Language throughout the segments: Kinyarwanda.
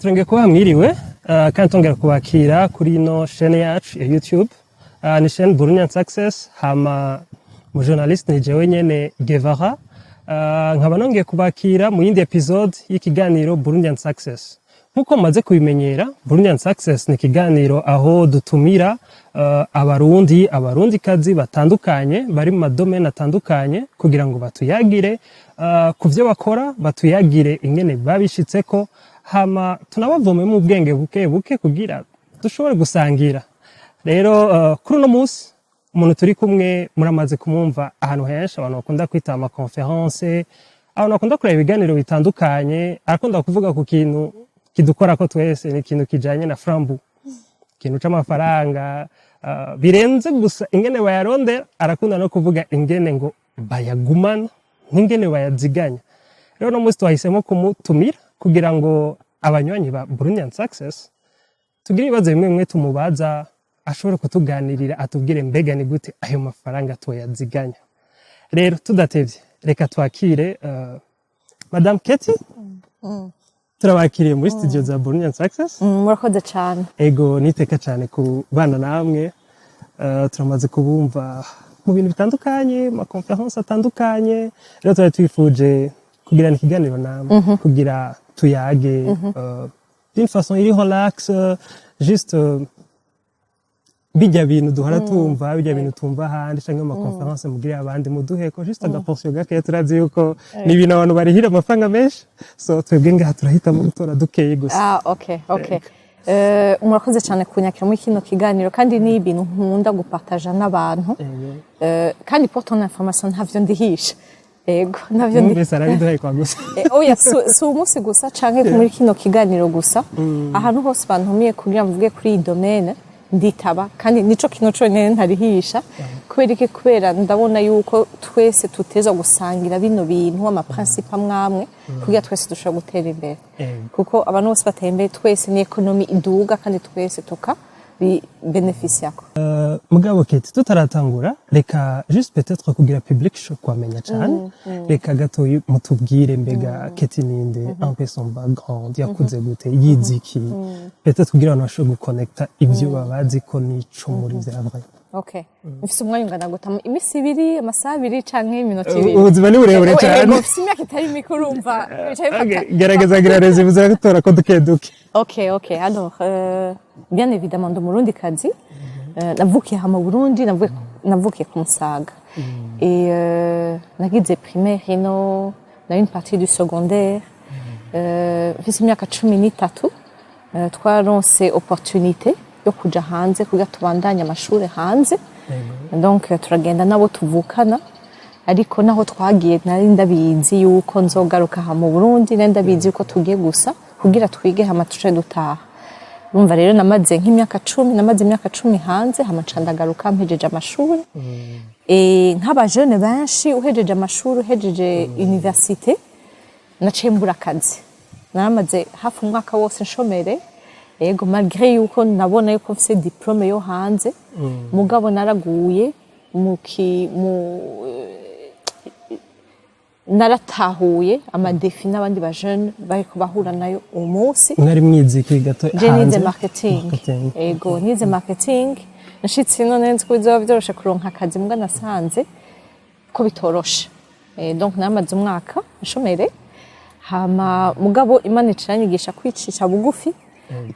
turenge kuba mwiriwe kandi tongera kubakira kuri ino chaîne yacu ya YouTube ni chaîne Burundian Success hama mu journalist ni jewe nyene Guevara nkaba nongeye kubakira mu yindi episode y'ikiganiro Burundian Success. Nkuko maze kubimenyera, Burundian Success ni ikiganiro aho dutumira abarundi kazi batandukanye bari mu madomene atandukanye kugira ngo batuyagire ku byo bakora, batuyagire ingene babishitseko, hama tunabavome mu bwenge buke kugira dushobore gusangira. Rero kuri uno munsi umuntu turi kumwe muramaze kumumva ahantu henshi, abantu bakunda kwita ama conference, abantu bakunda kureba ibiganiro bitandukanye, arakunda kuvuga ku kintu kidukora ko twese, ni ikintu kijanye na frambu, ikintu c'amafaranga birenze gusa ingene bayarondera, arakunda no kuvuga ingene ngo bayagumana n'ingene bayaziganya. Rero no munsi twahisemo kumutumira kugira ngo abanywanyi ba Burundian Success tugire ibibazo bimwe tumubaza, ashobora kutuganirira atubwire mbega ni gute ayo mafaranga tuyaziganya. Rero tudatevye reka twakire Madame Keti. Turabakiriye muri studio za Burundian Success. Murakoze cyane. Ego niteka cyane ku bana namwe. Turamaze kubumva mu bintu bitandukanye, ma conference atandukanye. Rero twari twifuje kugirana ikiganiro namwe kugira tuyage d'une façon iri relax, juste bijya bintu duhora tumva, bijya bintu tumva handi cyangwa ama conference mugire abandi muduheko juste agaportion gake turazi yuko ni ibintu abantu barihira amafaranga menshi, so twebwe ngaha turahita mu gutora dukeye gusa. Okay. Murakoze cyane kunyakira muri kino kiganiro, kandi ni ibintu nkunda gupartager n'abantu, kandi pour ton information ntavyo ndihisha. Ego ntavyo ndihisa arabiduhaye kwa gusa. Oya si umunsi gusa canke muri kino kiganiro gusa, ahantu hose bantumiye kugira mvuge kuri iyi domaine nditaba, kandi nico kino cone ntarihisha. Kubera ndabona yuko twese tuteza gusangira bino bintu, ama principe amwamwe kugira twese dushobora gutera imbere, kuko abantu bose bateye imbere twese ni economy iduga, kandi twese tuka beneficiako. Mugabo Keti, tutaratangura reka juste peut-être kugira public show kwamenya cyane, reka gato mutubwire mbega Keti ninde, un peu son background, yakuze gute, yiziki, peut-être kugira abantu bashobore guconnecta ibyo babazi ko nico muri vya vrai. Okay. Mfise umwanya ungana gutama imisi 2, amasaha 2 canke iminota 2. Ubuzima ni burebure cyane. Mfise imyaka itari mikuru urumva. Gerageza bivuze gutora ko duke. Okay. Alors bien évidemment ndo Murundi kazi. Navukiye hama Burundi, navukiye ku Musaga. Et nagize primaire hino, na une partie du secondaire. Mfise imyaka 13. Twaronse opportunité yo kuja hanze kugira tubandanye amashuri hanze. Donc turagenda nabo tuvukana, ariko naho twagiye nari ndabizi yuko nzogaruka ha mu Burundi, nari ndabizi yuko tugiye gusa kugira twige hama tuce dutaha. Urumva rero namaze imyaka 10 hanze, hama candagaruka mpejeje amashuri. Nk'aba jeune benshi uhejeje amashuri, uhejeje université, nacembura akazi. Naramaze hafi umwaka wose nshomere. Ego malgré yuko nabona yuko mfise diplome yo hanze, mugabo naraguye naratahuye amadefi n'abandi ba jeune bariko bahura nayo umunsi. Mwari mwiziki gato hanze? Je nize marketing. Ego nize marketing. Nashitse none nzi ko bizoba byoroshe kuronka akazi, mbwa nasanze ko bitoroshe. Donc namaze umwaka nshomere, hama mugabo Imana icanyigisha kwicisha bugufi.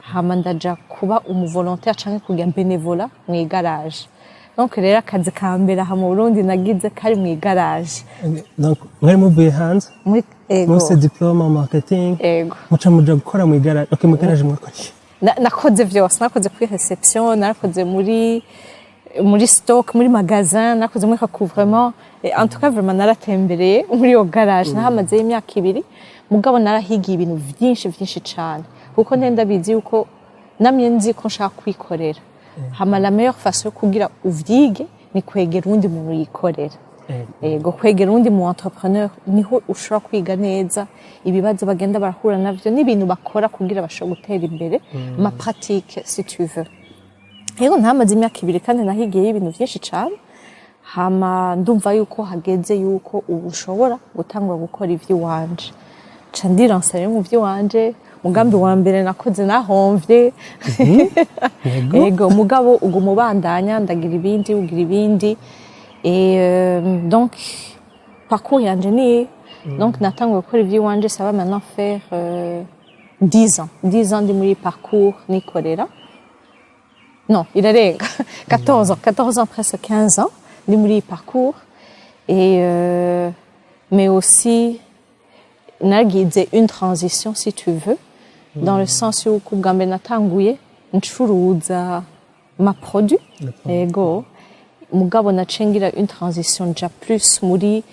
Hama ndaja kuba umuvolontaire canke kugira bénévolat mu garage. Donc rero akazi ka mbere ha mu Burundi nagize kari mu garage. Donc mwari muvuye hanze? Mose diplome en marketing. Muca muja gukora mu garage. Okay, mu garage mwakora iki? Nakoze vyose, nakoze kuri reception, nakoze muri stock, muri magasin, nakoze muri recouvrement. En tout cas vraiment naratembereye muri yo garage, nahamaze imyaka 2, mugabo narahigiye ibintu vyinshi cyane. Kuko ndenda bizi yuko namye nzi ko nshaka kwikorera. Hama la meilleure façon kugira uvyige ni kwegera undi muntu yikorera. Ego kwegera undi mu entrepreneur niho ushobora kwiga neza ibibazo bagenda barahura navyo n'ibintu bakora kugira bashobora gutera imbere, ma pratique si tu veux. Ego ntamaze imyaka 2 kandi nahigiye ibintu vyinshi cyane. Hama ndumva yuko hageze yuko ubu ushobora gutangura gukora ivy'iwanje. Ca ndiransa rero mu vy'iwanje umugambi wa mbere nakoze nahomvye ego mugabo uguma ubandanya ndagira ibindi ugira ibindi donc parcours yanje ni donc natanguye gukora ivy'iwanje ça va maintenant faire 10 ans ndi muri parcours nikorera non irarenga 14 ans presque 15 ans ndi muri parcours et mais aussi nagize une transition si tu veux dans le sens où bwa mbere natanguye ncuruza ma produit ego mugabo nacengira une transition déjà plus muri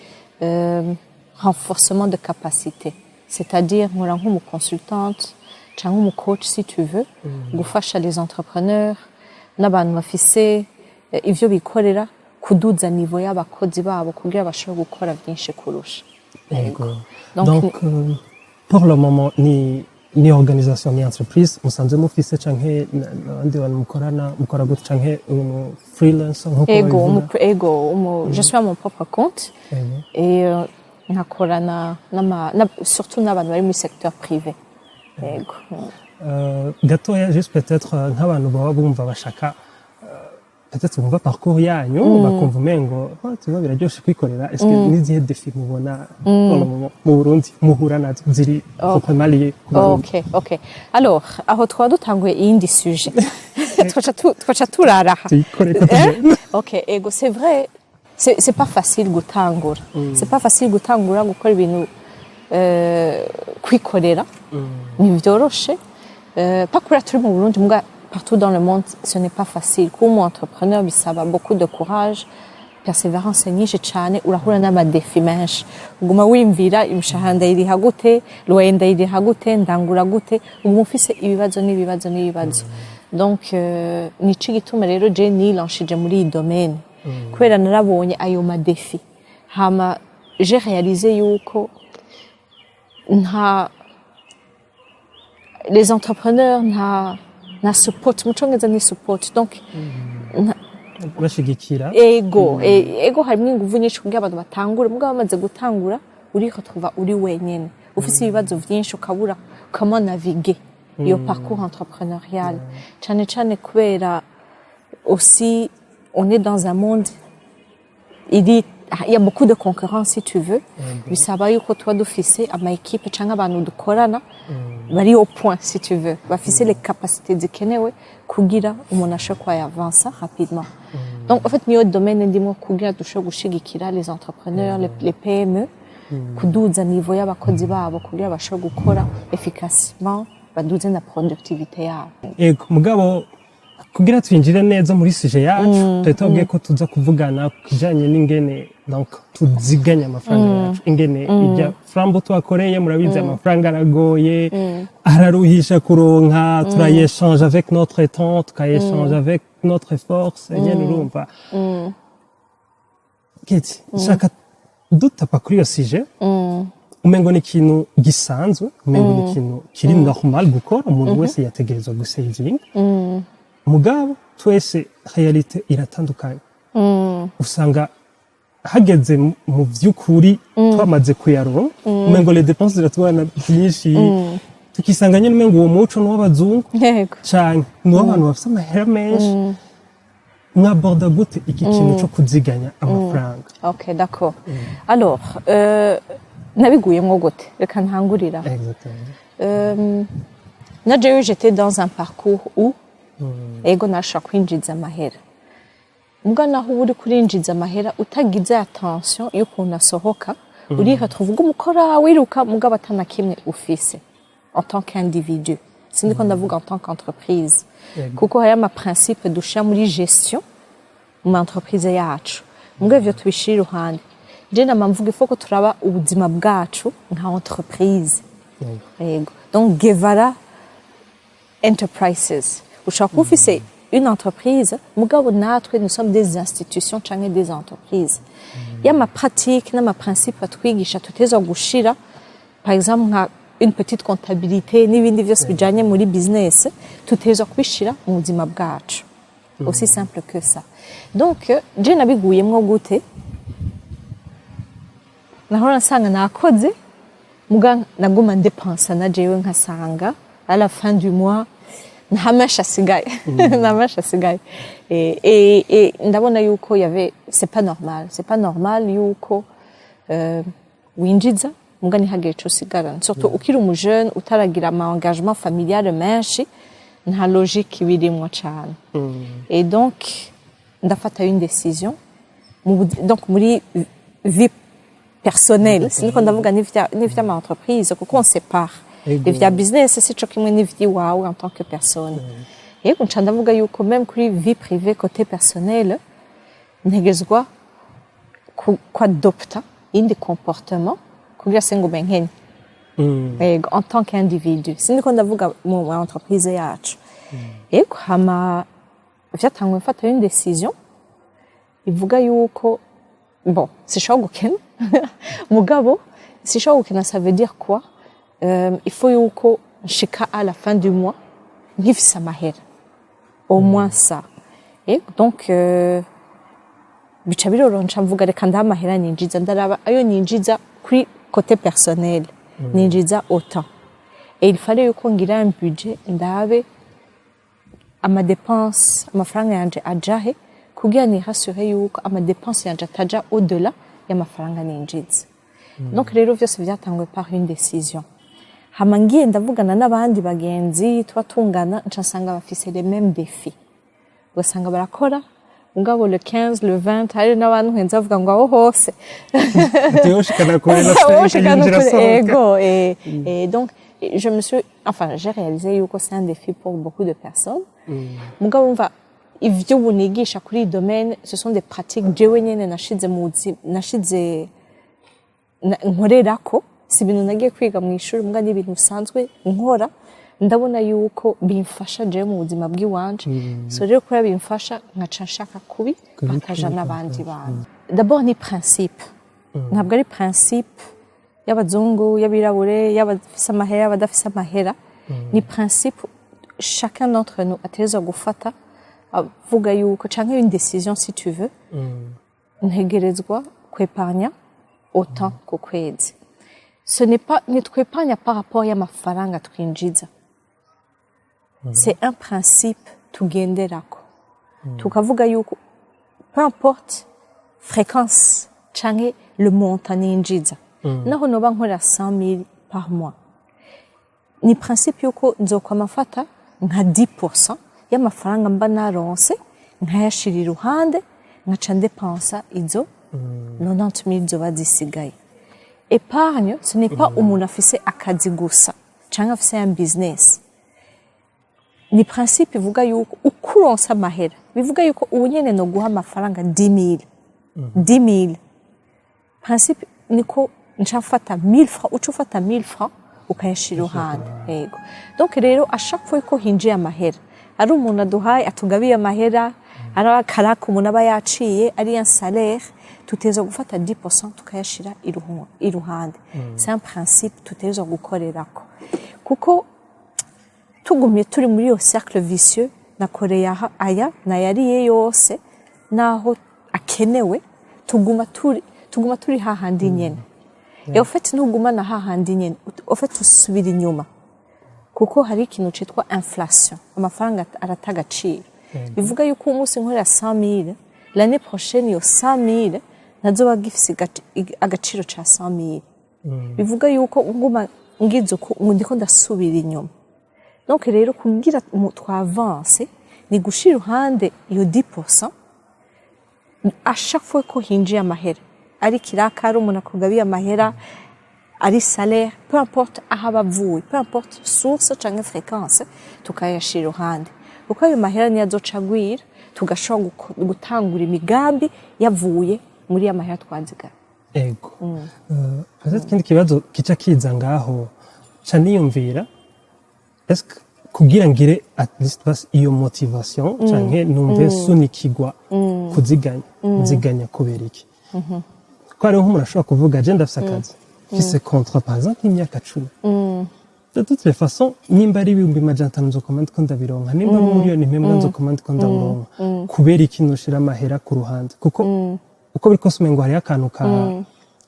renforcement de capacité c'est-à-dire nkora nk'umuconsultante cyangwa umucoach si tu veux gufasha les entrepreneurs n'abantu bafise ivyo bikorera kuduza niveau y'abakozi babo kugira bashobore gukora byinshi kurusha ego donc pour le moment ni organisation ni entreprise musanze mufise canke n'abandi bantu mukora gute canke freelance ego je suis à mon propre compte et nkakorana surtout n'abantu bari muri secteur privé ego gatoya juste peut-être nk'abantu baba bumva bashaka peut-être bumva parcours yanyu bakumva umengo tuba biraryoshe kwikorera est-ce que n'izihe défi mubona mu Burundi muhura nazo ziri vraiment lié ok alors aho twa dutanguye iyindi sujet twacha turaraha ok ego c'est vrai c'est pas facile gutangura c'est pas facile gutangura gukora ibintu kwikorera ni vyoroshe pas kuri turi mu Burundi muga partout dans le monde ce n'est pas facile comme entrepreneur bisaba beaucoup de courage persévérance nyinshi cyane urahura n'amadefi menshi uguma wimvira imshahara ndayiriha gute loyer ndayiriha gute ndangura gute uguma ufise ibibazo donc nici gituma rero je nilanshije muri iyi domaine kubera narabonye ayo madefi hama j'ai réalisé yuko les entrepreneurs na support mucongereza ni support donc bashigikira ego harimo inguvu nyinshi kugira abantu batangure mugabo bamaze gutangura uriko tuva uri wenyene ufite ibibazo byinshi ukabura comment naviguer iyo parcours entrepreneurial cyane kubera aussi on est dans un monde il y a beaucoup de concurrence si tu veux bisaba yuko tuba dufise ama équipe cyangwa abantu dukorana bari au point si tu veux bafise les capacités zikenewe kugira umuntu ashobora avancer rapidement donc en fait niyo domaine ndimo kugira dushobora gushigikira les entrepreneurs les PME kuduza niveau y'abakozi babo kugira bashobora gukora efficacement baduze na productivité yabo ego mugabo kugira twinjire neza muri sije yacu tutobwiye ko tuza kuvugana kijanye n'ingene donc tuziganya amafaranga yacu ingene ijya frambo twakoreye murabize amafaranga aragoye araruhisha kuronka turayechange avec notre temps tukayechange avec notre force nyene urumva kiti shaka dutapa kuri yo sije umengo ni ikintu gisanzwe umengo ni ikintu kiri normal gukora umuntu wese yategerezwa gusavinga mugabo twese realite iratandukanye usanga hageze mu vy'ukuri twamaze kuyaronka umengo les dépenses ziratubana byinshi tukisanga nyine umengo uwo muco n'w'abazungu cyane n'abantu bafite amahera menshi mwaborda gute iki kintu cyo kuziganya amafaranga ok d'accord alors nabiguyemo gute reka ntangurira na jewe j'étais dans un parcours où ego nashaka kwinjiza amahera mbwa naho uri kurinjiza amahera utagize attention y'ukuntu asohoka uriha tuvuga umukora wiruka mugabo atana kimwe ufise en tant qu'individu sindiko ndavuga en tant qu'entreprise kuko haya ma principe dushya muri gestion mu entreprise yacu mbwa ivyo tubishira iruhande je namamvuga ifo ko turaba ubuzima bwacu nka entreprise ego donc Guevara Enterprises ushaka ufise une entreprise mugabo natwe nous sommes des institutions canke des entreprises yama pratique n'ama principe twigisha tuteza gushira par exemple nka une petite comptabilité n'ibindi byose bijanye muri business tuteza kubishira mu buzima bwacu aussi simple que ça donc je nabiguyemwo gute nahora nsanga nakoze muga naguma ndepensa na jewe nkasanga à la fin du mois nta menshi asigaye nta menshi asigaye ndabona yuko c'est pas normal yuko winjiza muga ntihagire ico usigarana surtout ukiri umujeune utaragira ama engagement familial menshi nta logique ibirimwo cane et donc ndafata une décision donc muri vie personnelle siniko ndavuga n'ivya ma entreprise kuko on sépare vya business c'est co kimwe n'ivyi wawe en tant que personne yego nca ndavuga yuko même kuri vie privée côté personnel ntegezwa adopta indi comportement kugira sengo benkenye yego en tant qu'individu siniko ndavuga mu entreprise yacu yego hama vyatangwe mfata une décision ivuga yuko bon sishobora gukena mugabo sishobora gukena ça veut dire quoi il faut yuko nshika à la fin du mois nkifise amahera au moins ça et donc bica biroronca mvuga reka ndaha amahera ninjiza ndaraba ayo ninjiza kuri côté personnel ninjiza autant et il fallait yuko ngira un budget ndabe ama dépenses amafaranga yanje ajahe kugira ni rassurer yuko ama dépenses yanje ataja au-delà y'amafaranga ninjiza donc rero vyose vyatangwe par une décision hama ngiye ndavugana n'abandi bagenzi twatungana ncasanga bafise les mêmes défis ugasanga barakora ngabo le 15 le 20 hari n'abantu henza bavuga ngo aho hose yoshikana kure na ego et donc j'ai réalisé yuko c'est un défi pour beaucoup de personnes mugabo umva ivyo bunigisha kuri domaine ce sont des pratiques jewe nyene nashize nkorerako si ibintu nagiye kwiga mu ishuri mbwa n'ibintu bisanzwe nkora ndabona yuko bimfasha jewe mu buzima bw'iwanje so rero kuri bimfasha nkaca nshaka kubi bakaja n'abandi bantu d'abord ni principe ntabwo ari principe y'abazungu y'abirabure y'abafise amahera y'abadafise amahera ni principe chacun d'entre nous ateza gufata avuga yuko canke une décision si tu veux ntegerezwa kweparnya autant ku kwezi ce n'est pas nitweparnya par rapport y'amafaranga twinjiza c'est un principe tugenderako tukavuga yuko peu importe fréquence canke le montant ninjiza naho noba nkora 100,000 par mois ni principe yuko nzokwama mfata nka 10% y'amafaranga mba naronse nkayashira iruhande nkaca ndepensa izo 90,000 zoba zisigaye épargne ce n'est pas umuntu afise akazi gusa canke afise un business ni principe ivuga yuko ukuronsa amahera bivuga yuko ubu nyene no guha amafaranga 10,000 principe niko ncafata 1,000 francs uca ufata 1,000 francs ukayashira iruhande yego donc rero à chaque fois ko hinjiye amahera ari umuntu aduhaye atugabiye amahera ari akaraka umuntu aba yaciye ari un salaire tuteza gufata 10% tukayashira iruhande c'est un principe tuteza gukorerako kuko tugumye turi muri yo cercle vicieux nakoreye aya nayariye yose naho akenewe tuguma turi hahandi nyene et en fait ntuguma na hahandi nyene en fait usubira inyuma kuko hari ikintu citwa inflation amafaranga aratagaciro bivuga yuko umunsi nkorera 100,000 l'année prochaine yo 100,000 nazoba gifise agaciro ca 100,000 bivuga yuko nguma ngizo ndiko ndasubira inyuma donc rero kugira twavance ni gushira iruhande iyo 10% à chaque fois ko hinjiye amahera ari kiraka ari umuntu akugabiye amahera ari salaire peu importe aho abavuye peu importe source canke fréquence tukayashira iruhande kuko ayo mahera niyo azocagwira tugashobora gutangura imigambi yavuye muri amahera twazigara ego peut-être kindi kibazo kica kiza ngaho ca niyumvira est-ce que kugira ngire at least bas iyo motivation canke numve sunikigwa kuziganya kubera iki ko ari nk'umuntu ashobora kuvuga je ndafise akazi fise contrat par exemple imyaka 10 de toutes les façons nimba ari 500 nzokomanda ko ndabironka nimba ari miliyoni impembwa nzokomanda ko ndabironka kubera iki noshira amahera ku ruhande kuko uko biri kose umengo hari akantu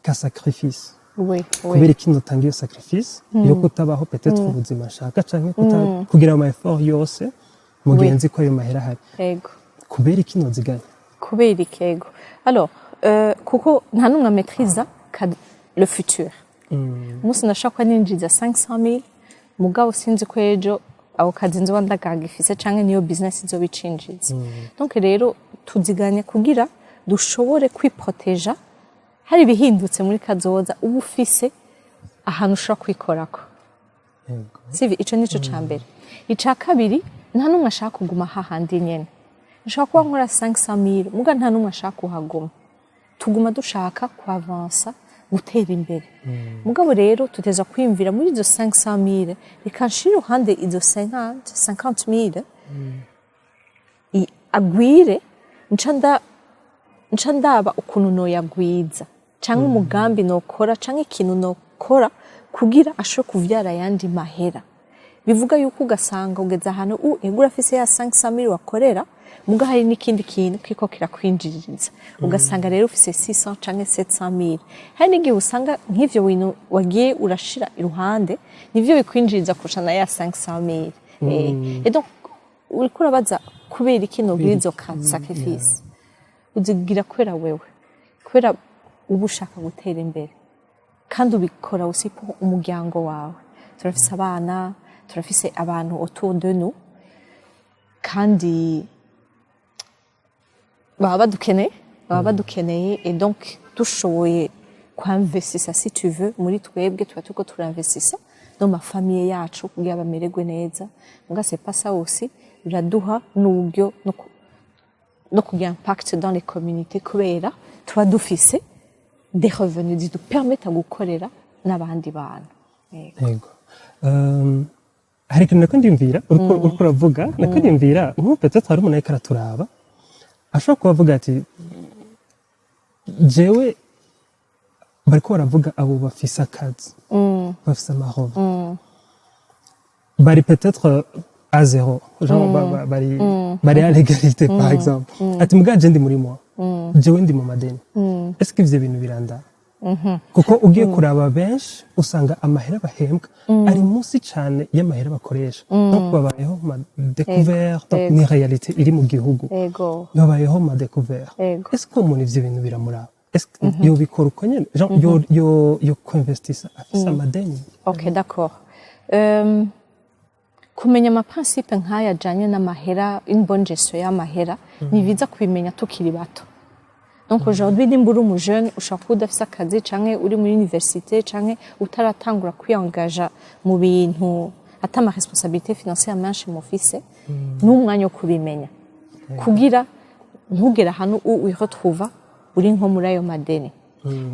ka sacrifice Oui, kubera oui. iki notanga iyo sacrifice yo kutabaho peut-être ubuzima nshaka canke kugira ama effort yose mu gihe nzi ko ayo mahera ahari Ego. kubera iki noziganya kubera ikego alors kuko nta n'umwe maîtrise le futur umunsi ndashaka ninjiza 500,000 mugabo sinzi ko ejo aho kazi nzoba ndagagifise canke niyo business izoba icinjiza donc rero tuziganya kugira dushobore kwiproteja hari bihindutse muri kazoza uba ufise ahantu ushobora kwikorako sivi ico nico ca mbere ica kabiri nta n'umwe ashaka kuguma hahandi nyene nshaka kuba nkora 500,000 muga nta n'umwe ashaka kuhaguma tuguma dushaka kuavansa gutera imbere mugabo rero tuteza kwiyumvira muri izo 500,000 bikanshira iruhande izo 50,000 agwire nca ndaba ukuntu noyagwiza canke umugambi nokora canke ikintu nokora kugira ashobore kuvyara ayandi mahera bivuga yuko ugasanga ugeze ahantu egura afise ya 500,000 wakorera muga hari n'ikindi kintu kiko kirakwinjiriza ugasanga rero ufise 600 canke 700,000 hari n'igihe usanga nk'ivyo bintu wagiye urashira iruhande nivyo bikwinjiriza kurusha na ya 500,000 et donc uriko urabaza kubera iki nogira izo sacrifice uzigira kubera wewe kubera uba ushaka gutera imbere kandi ubikora usipo umuryango wawe turafise abana turafise abantu autour de nous kandi baba badukeneye et donc dushoboye kwinvestisa si tu veux muri twebwe tuba turiko turinvestisa no ma famille yacu kugira bamererwe neza muga c'est pas ça aussi biraduha n'uburyo no kugira impact dans les communautés kubera tuba dufise des revenus zidupermettent gukorera n'abandi bantu yego hari ikintu nako ndimvira uriko uravuga nako ndimvira nk'ubu peut-être hari umuntu ariko araturaba ashobora kuba avuga ati jewe bariko baravuga abo bafise akazi bafise amahoro bari peut-être à zéro genre bari à l'égalité par exemple ati mugaje ndi muri moi jewe ndi mu madeni est-ce que ivyo bintu biranda kuko ugiye kuraba benshi usanga amahera bahembwa ari munsi cyane y'amahera bakoresha donc babayeho ma découverte ni réalité iri mu gihugu babayeho ma découverte est-ce que umuntu ivyo bintu biramuraba est-ce que yo bikora uko nyene genre yo kwinvestisa afisa amadeni ok d'accord kumenya ama principe nk'aya ajanye n'amahera une bonne gestion y'amahera ni biza kubimenya tukiri bato. Donc aujourd'hui nimba uri umujeune ushaka kuba udafise akazi canke uri muri université canke utaratangura kwiyangaja mu bintu ata ama responsabilité financière menshi mufise n'umwanya wo kubimenya kugira ntugera hano wiretrouva uri nko muri ayo madeni.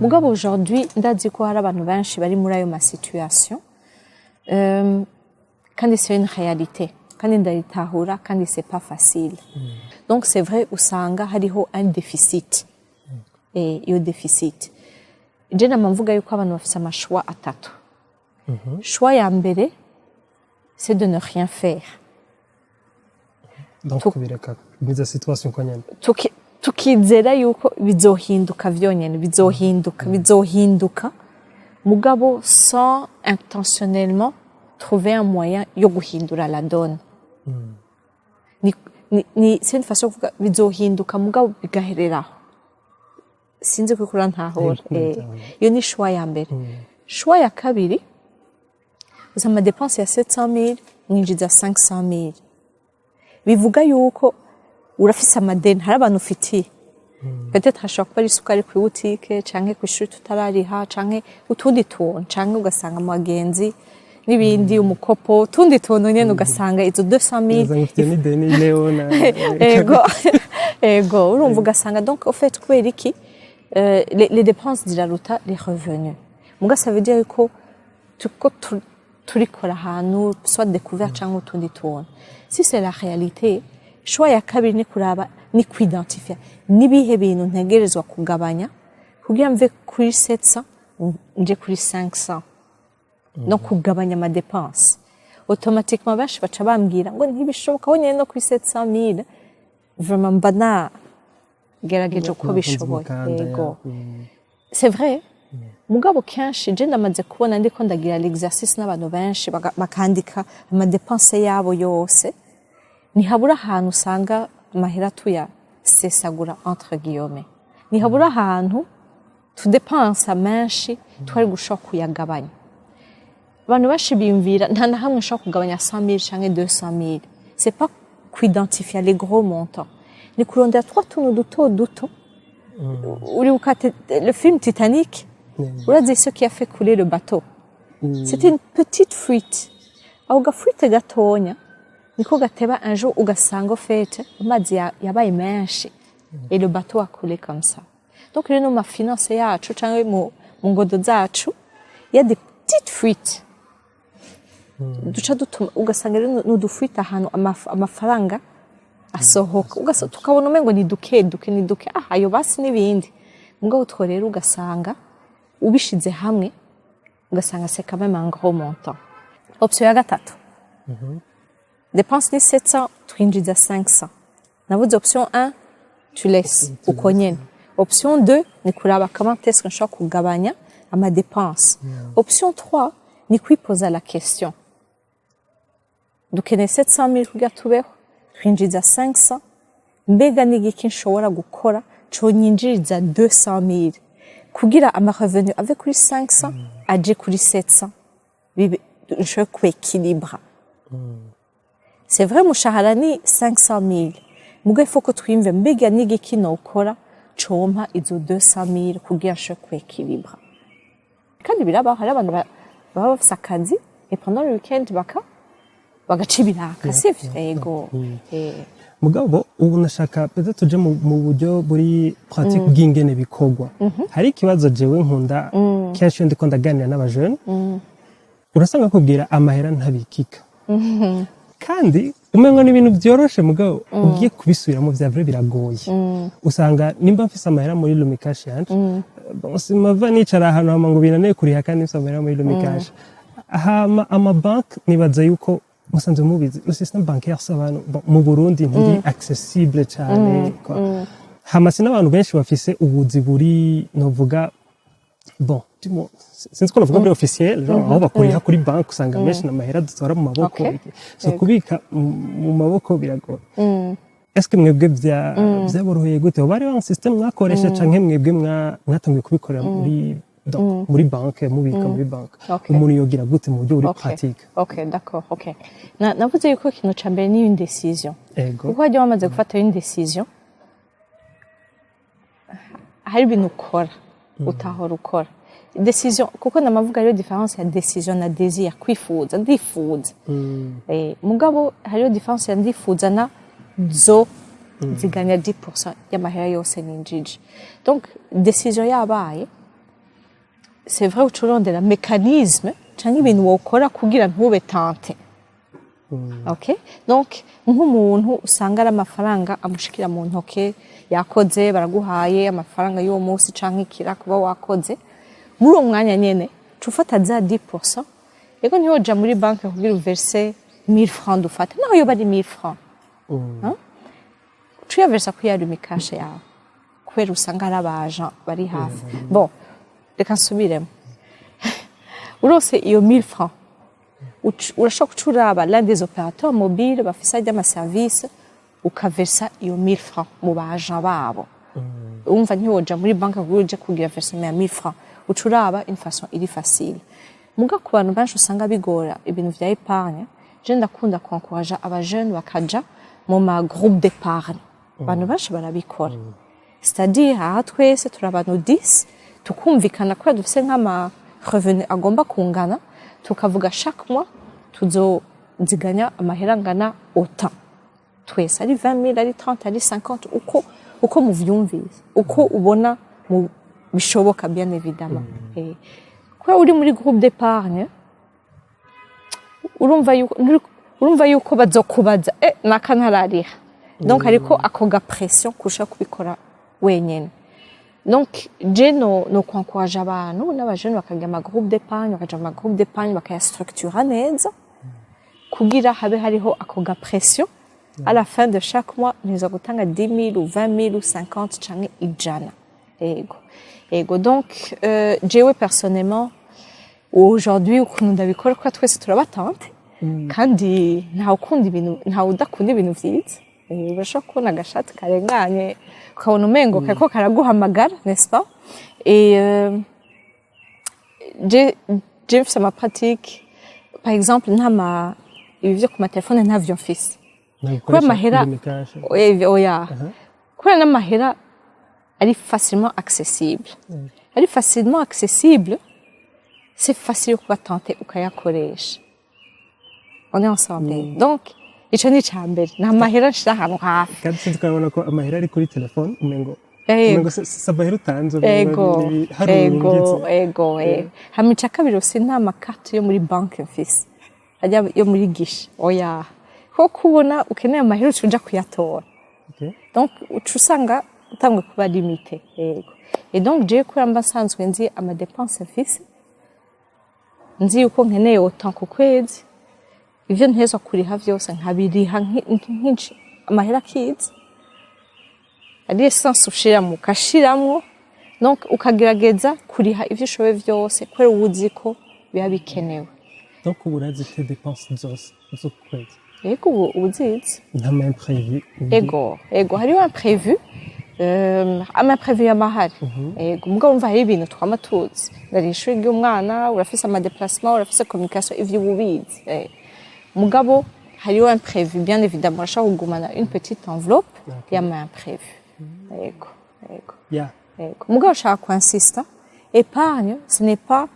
Mugabo aujourd'hui ndazi ko hari abantu benshi bari muri ayo ma situation kandi c'est une réalité kandi ndayitahura kandi c'est pas facile. Donc c'est vrai usanga hariho un déficit. Iyo deficit je namvuga yuko abantu bafite amashwa atatu. Choix ya mbere c'est de ne rien faire. Donc kubireka biza situation konyene tukizera yuko bizohinduka vyonyene bizohinduka mugabo sans intentionnellement trouver un moyen yo guhindura la donne. Ni c'est une façon kuvuga bizohinduka mugabo bigahereraho sinzi ko kurantahura iyo ni choix ya mbere. Choix ya kabiri uzama dépense ya 700,000 mwinjiza 500,000 bivuga yuko urafise amadeni hari abantu ufitiye peut-être hashobora kuba ari isukari kuri butike canke kw'ishuri tutarariha canke utundi tuntu canke ugasanga mu bagenzi n'ibindi umukopo utundi tuntu nyene ugasanga izo 200,000 ego urumva ugasanga donc au fait kubera iki les dépenses ziraruta les revenus muga ça veut dire ko turikora ahantu soit découvert canke utundi tuntu si c'est la réalité choix ya kabiri ni kuraba ni kwidentifier nibihe bintu ntegerezwa kugabanya kugira mve kuri 700 nje kuri 500 no kugabanya ama dépenses automatiquement bash baca bambwira ngo ntibishoboka ho nyene no kuri 700,000 vraiment bana gerageje uko bishoboye yego c'est vrai mugabo kenshi je ndamaze kubona ndiko ndagira l'exercice n'abantu benshi bakandika amadepense yabo yose ntihabura ahantu usanga amahera tuyasesagura entre guillemets ntihabura ahantu tudepensa menshi twari gushobora kuyagabanya abantu benshi biyumvira nta na hamwe ushobora kugabanya 100 000 canke 200 000 c'est pas kwidentifier les gros montants ni kurondera twa tuntu duto uri ukate le film Titanic urazi ce qui a fait couler le bateau c'était une petite fuite aho gafuite gatonya niko gateba un jour ugasanga fete amazi yabaye menshi et le bateau a coulé comme ça donc rero ma finance yacu canke mu ngodo zacu il y a des petites fuites duca dutuma ugasanga rero nudufuite ahantu amafaranga asohoka tukabona umengo ni duke ayo basi n'ibindi mugabo two rero ugasanga ubishize hamwe ugasanga c'est quand même un gros montant option ya gatatu dépense ni 700 twinjiza 500 navuze option 1 tu laisses uko nyene option 2 ni kuraba comment est-ce que nshobora kugabanya ama dépense option 3 ni kwipoza la question dukeneye 700 000 kugira tubeho twinjiza 500 mbega n'igiki nshobora gukora co nyinjiriza 200 000 kugira ama revenu avec kuri 500 aje kuri 700 je kwekilibra c'est vrai mushahara ni 500 000 muga faut que twimve mbega n'igiki nokora compa izo 200 000 kugira je kwekilibra kandi biraba hari abantu baba bafise akazi et pendant le week-end bagaca ibiraka sivyo ego mugabo ubu nashaka pete tuje mu buryo buri pratique bw'ingene bikogwa hari ikibazo jewe nkunda kenshi ndiko ndaganira n'abajene urasanga kubwira amahera ntabikika kandi umengo n'ibintu byoroshe mugabo ugiye kubisubiramo vya vrai biragoye usanga nimba mfise amahera muri Lumicash yanje bose mava nicara ahantu hama ngo binane kuriha kandi mfise amahera muri Lumicash ama bank nibaza yuko musanze mubizi le système bancaire s'abantu mu Burundi ntiri accessible cyane quoi hamasi n'abantu benshi bafise ubuzi buri novuga bon sinzi ko navuga muri officiel genre aho bakuriha kuri bank usanga menshi n'amahera dutora mu maboko so kubika mu maboko biragoye est-ce que mwebwe byaboroheye gute bari ba système mwakoresha canke mwebwe mwatangiye kubikorera muri banque mubika muri banque umuntu yogira gute mu buryo buri pratique OK d'accord OK navuze yuko ikintu ca mbere ni une décision kuko hajya wamaze gufata une décision hari ibintu ukora utahora ukora décision kuko namavuga rero différence ya décision na désir kwifuza ndifuza mugabo hariyo différence ya ndifuza na zo ziganya 10% y'amahera yose ninjije donc décision yabaye c'est vrai ucurondera mécanisme canke ibintu wokora kugira ntube tente OK donc nk'umuntu usanga ari amafaranga amushikira mu ntoke yakoze baraguhaye amafaranga y'uwo munsi canke ikira kuba wakoze muri uwo mwanya nyene cufata za 10% ego niho ja muri banque kugira uverse 1000 francs dufata naho yo bari 1000 francs tuyaversa ku ya Lumicash yawe kubera usanga ari abaja bari hafi bon reka nsubiremo urose iyo 1000 francs urashobora kucuraba l'un des opérateurs mobiles bafisa ry'ama service ukaversa iyo 1000 francs mu baja babo umva ntiwoja muri banque uje kugira versement ya 1000 francs ucuraba une façon iri facile muga ku bantu benshi usanga bigora ibintu vya épargne je ndakunda kwankoraja abajene bakaja mu ma groupe d'épargne abantu benshi barabikora c'est-à-dire aha twese turabano 10 tukumvikana ko dufise nk'ama revenu agomba kungana tukavuga chaque mois tuzoziganya amahera ngana autant twese ari 20 000 ari 30 ari 50 uko muvyumvise uko ubona mu bishoboka bien évidemment kwa uri muri groupe d'épargne urumva yuko bazokubaza nakanarariha donc ariko akoga pression kusha kubikora wenyene donc je no kwankoraje abantu n'abajene bakagira ama groupe d'épargne bakaja ama groupe d'épargne bakaya structure neza kugira habe hariho akoga pression à la fin de chaque mois niza gutanga 10 000 ou 20 000 ou 50 canke ijana ego donc jewe personnellement aujourd'hui ukuntu ndabikora ko twese turabatante kandi ntawe udakunda ibintu vyiza urashobora kubona agashati karenganye ukabona umengo kako karaguhamagara n'est-ce pas et j'ai fait ma pratique par exemple ibi vyo ku matelefone ntavyo mfise kuba amahera oya kuba n'amahera ari facilement accessible c'est facile kubatante ukayakoresha on est ensemble donc ico ni icambere nta mahera nshira ahantu hafi kandi tukabona ko amahera ari kuri telefone umengo sabahera utanze ego hamica kabiri usi nta makarte yo muri banki mfise ajya yo muri gishe oya ko kubona ukeneye amahera ucuja kuyatora donc ucusanga utangwe kuba limité et donc je kuri ambasanzwe nzi ama dépenses mfise nzi yuko nkeneye autant ku kwezi ivyo ntezwa kuriha vyose nkabiriha nk'inshi amahera kids ari essence ushiramo kashiramwo donc ukagerageza kuriha ivyo ushoboye vyose kwera ubuzi ko biba bikenewe donc uburazi te dépenses zose zo kwezi ego ubuzizi nta imprévu ego hariho imprévu imprévu y'amahari ego mugabo umva hari ibintu twama tuzi ndari ishuri ry'umwana urafise ama déplacement urafise communication ivyo ubizi mugabo hariho imprévu bien évidemment urashaka kugumana une petite enveloppe y'ama imprévu ego mugabo ushaka kuinsista épargne ce n'est pas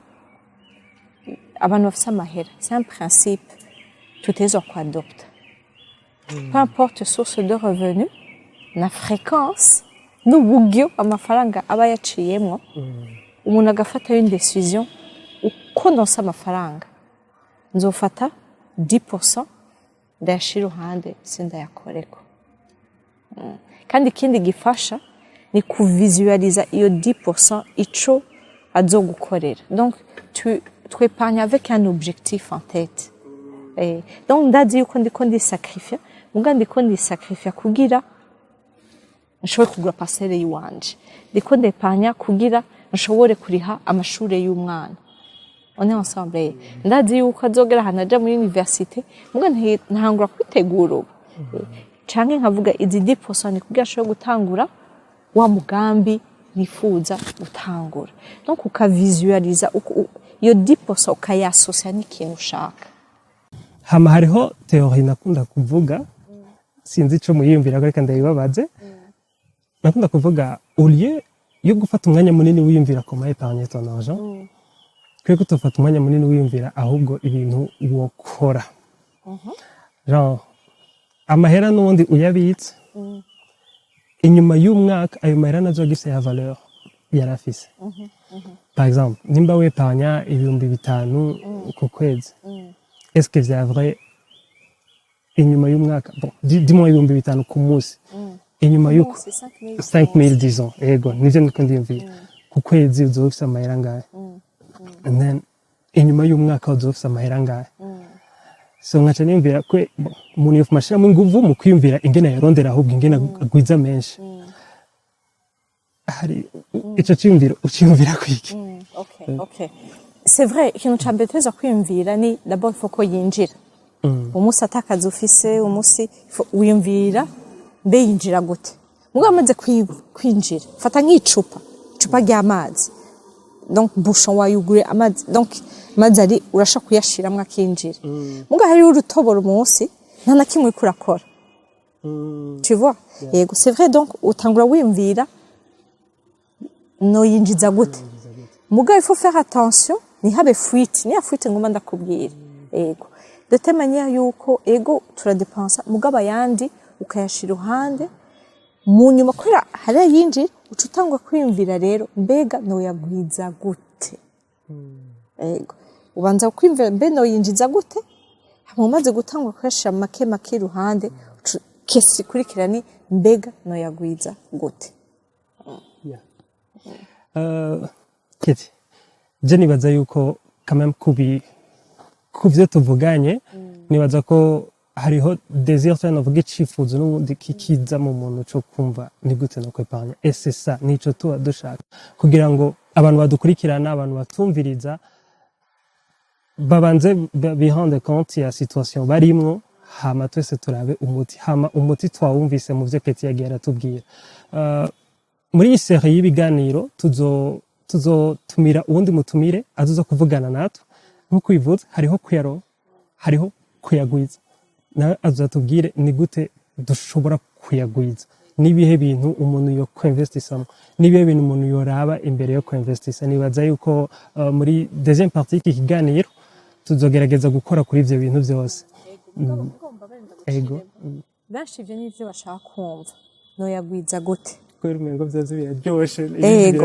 abantu bafise amahera c'est un principe tutezwa kuadopta peu importe source de revenus na fréquence n'uburyo amafaranga aba yaciyemwo umuntu agafata une décision uko ndonsa amafaranga nzofata 10% ndayashira uruhande sindayakoreko kandi ikindi gifasha ni kuvisualiza iyo 10% ico azogukorera donc tu épargnes avec un objectif en tête donc ndazi yuko ndiko ndisacrifier muga ndiko ndisacrifier kugira nshobore kugura parcelle yiwanje ndiko ndepanya kugira nshobore kuriha amashure y'umwana on est ensemble ndazi yuko azogera hana aja muri université muga ntangura kwitegura canke nkavuga izi 10% kugira nshobore gutangura wa mugambi nifuza gutangura donc ukavisualiza iyo 10% ukayasocia n'ikintu ushaka hama hariho theorie nakunda kuvuga sinzi ico muyiyumvira ariko ndayibabaze nakunda kuvuga au lieu yo gufata umwanya munini wiyumvira comment épargner ton argent kweko tofata umwanya munini wiyumvira ahubwo ibintu wokora genre amahera n'ubundi uyabitse inyuma y'umwaka ayo mahera nazo agise ya valeur yarafise par exemple nimba wepanya 5,000 ku kwezi est-ce que c'est vrai inyuma y'umwaka bon dis-moi 5,000 ku munsi inyuma yuko 5,000 disons ego nivyo niko ndiyumvira ku kwezi uzofisa amahera ngahe and then inyuma y'umwaka uzofisa amahera ngahe so nkaca niyumvira ko umuntu yofumashiramo inguvu mu kwiyumvira ingene yarondera ahubwo ingene agwiza menshi hari ico ciyumviro uciyumvira kwiki okay c'est vrai ikintu cambeteza kwiyumvira ni d'abord faut ko yinjira umunsi atakaza ufise umunsi wiyumvira mbe yinjira gute mugabo amaze kwinjira fata nk'icupa ry'amazi donc bouchon wayugure amazi donc amazi ari urasha kuyashiramwe akinjira mugabo hari urutoboro umunsi nta na kimwe kurakora tu vois yego c'est vrai donc utangura wiyumvira no yinjiza gute mugabo il faut faire attention ni habe fuite ni afuite ngoma ndakubwira yego de telle manière yuko ego turadepensa mugabo yandi ukayashira uruhande mu nyuma kwera hari yinjira ucutangwa kwiyumvira rero mbega no yagwiza gute ego ubanza kwiyumvira mbe no yinjiza gute mumaze gutangwa kwashira make iruhande kesi kurikirani mbega no yagwiza gute kiti je nibaza yuko quand même kuvyo tuvuganye nibaza ko hariho désir cyane uvuga icifuzo n'ubundi kikiza mu muntu cyo kumva ni gute no kwepanya ese sa nico tuba dushaka kugira ngo abantu badukurikirana abantu batumviriza babanze bihande compte ya situation barimwo hama twese turabe umuti hama umuti twawumvise mu byo Keti yagiye aratubwira muri iyi serie y'ibiganiro tuzotumira uwundi mutumire azuza kuvugana natwe nk'uko bivuze hariho kuyagwiza nawe azatubwire ni gute dushobora kuyagwiza nibihe bintu umuntu yo kwinvestisamo nibihe bintu umuntu yoraba imbere yo kwinvestisa nibaza yuko muri deuxième partie y'ikiganiro tuzogerageza gukora kuri ivyo bintu byose ego benshi ivyo nivyo bashaka kumva noyagwiza gute kubera umengo vyoze biraryoshe ego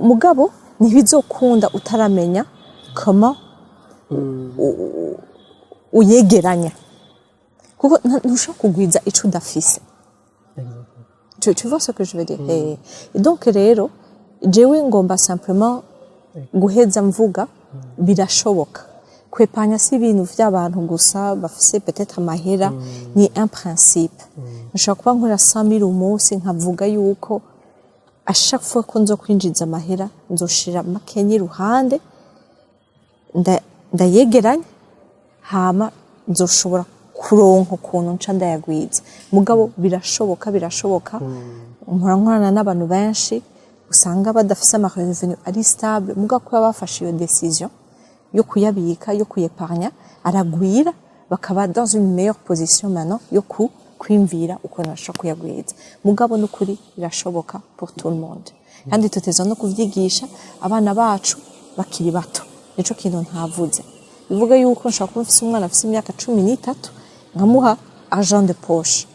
mugabo ntibizokunda utaramenya comment uyegeranya kuko ntushobora kugwiza ico udafise tu vois ce que je veux dire et donc rero jewe ngomba simplement guheza mvuga birashoboka kwepanya si ibintu vy'abantu gusa bafise peut-être amahera ni un principe nshobora kuba nkora 100,000 umunsi nkavuga yuko à chaque fois ko nzo kwinjiza amahera nzoshira makenye ruhande ndayegeranya hama nzoshobora kuronka ukuntu nca ndayagwiza mugabo birashoboka nkora nkorana n'abantu benshi usanga badafise amarevenu ari stable mugabo ko bafashe iyo decision yo kuyabika yo kuyeparnya aragwira bakaba dans une meilleure position maintenant yo kwimvira uko nashaka kuyagwiza mugabo n'ukuri birashoboka pour tout le monde kandi tuteza no kuvyigisha abana bacu bakiri bato nico kintu ntavuze bivuga yuko nshaka kuba mfise umwana afise imyaka 13 nkamuha argent de poche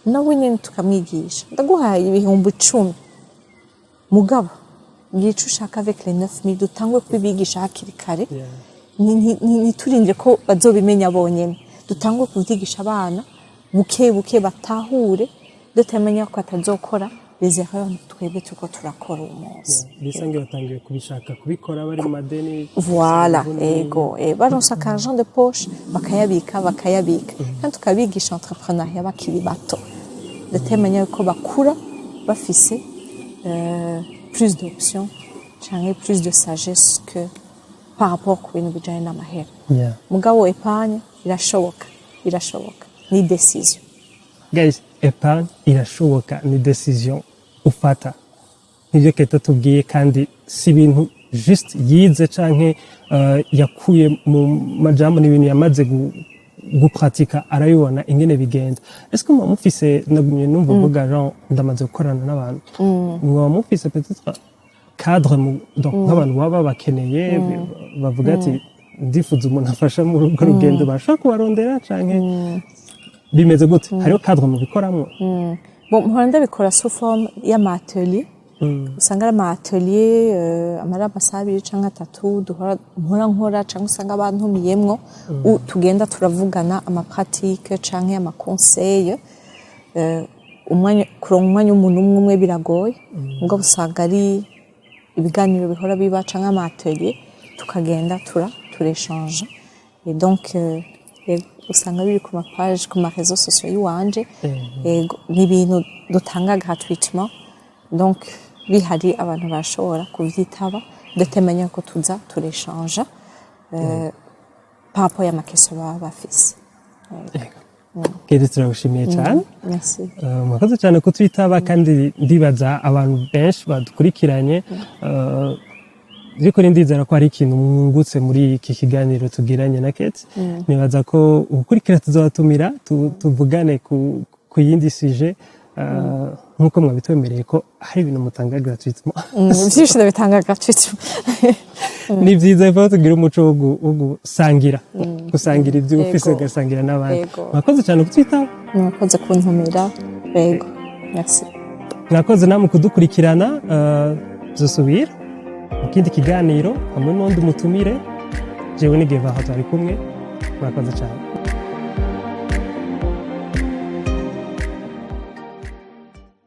nawe nyene tukamwigisha ndaguhaye ibihumbi 10 mugabo ngico ushaka avec les 9,000 dutangwe kwibigisha hakiri kare niturinde ko bazobimenya bonyene dutangwe kuvyigisha abana buke batahure dutamenya ko atazokora les erreurs twebwe tuko turakora umunsi bisange batangiye kubishaka kubikora bari mu madeni voilà ego baronsa argent de poche bakayabika kandi tukabigisha entrepreneuriat bakiri bato dutamenya ko bakura bafise plus d'options cyangwa plus de sagesse que par rapport ku bintu bijanye n'amahera mugabo épargne irashoboka ni decision guys épargne irashoboka ni decision ufata nivyo Keta tubwiye kandi si ibintu juste yize canke yakuye mu majambo ni ibintu yamaze gupratika arayibona ingene bigenda est-ce que moi mufise nagumye numva vuga genre ndamaze gukorana n'abantu moi mufise peut-être cadre donc nk'abantu baba bakeneye bavuga ati ndifuza umuntu afasha mu rugendo bashaka kubarondera canke bimeze gute hariho cadre mu bikoramwo bon mpora ndabikora sous forme y'amatelier usanga ari amatelier amara amasaha 2 canke 3 duhora nkora canke usanga abantu miyemwo tugenda turavugana amapratique canke amaconseil umwanya umuntu umwe biragoye ngo usanga ari ibiganiro bihora biba canke amatelier tukagenda turechange et donc usanga biri ku mapage ku marezo sociaux yiwanje ni ibintu dutanga gratuitement donc bihari abantu bashobora kuvyitaba dutemenya ko tuza turechange par rapport ya makeso baba bafise Kedi turagushimiye cyane merci mwakoze cyane ko twitaba kandi ndibaza abantu benshi badukurikiranye ariko ndizera ko hari ikintu mwungutse muri iki kiganiro tugiranye na Keti nibaza ko ubukurikira tuzabatumira tuvugane ku yindi sujet nkuko mwabitwemereye ko hari ibintu mutanga gratuitement byinshi ndabitanga gratuitement ni byiza ko tugira umuco wo gusangira ibyo ufise ugasangira n'abandi mwakoze cyane kutwitaba mwakoze kuntumira yego merci mwakoze namwe kudukurikirana tuzosubira mu kindi kiganiro hamwe n'undi mutumire jewe ni Geva twari kumwe mwakoze cyane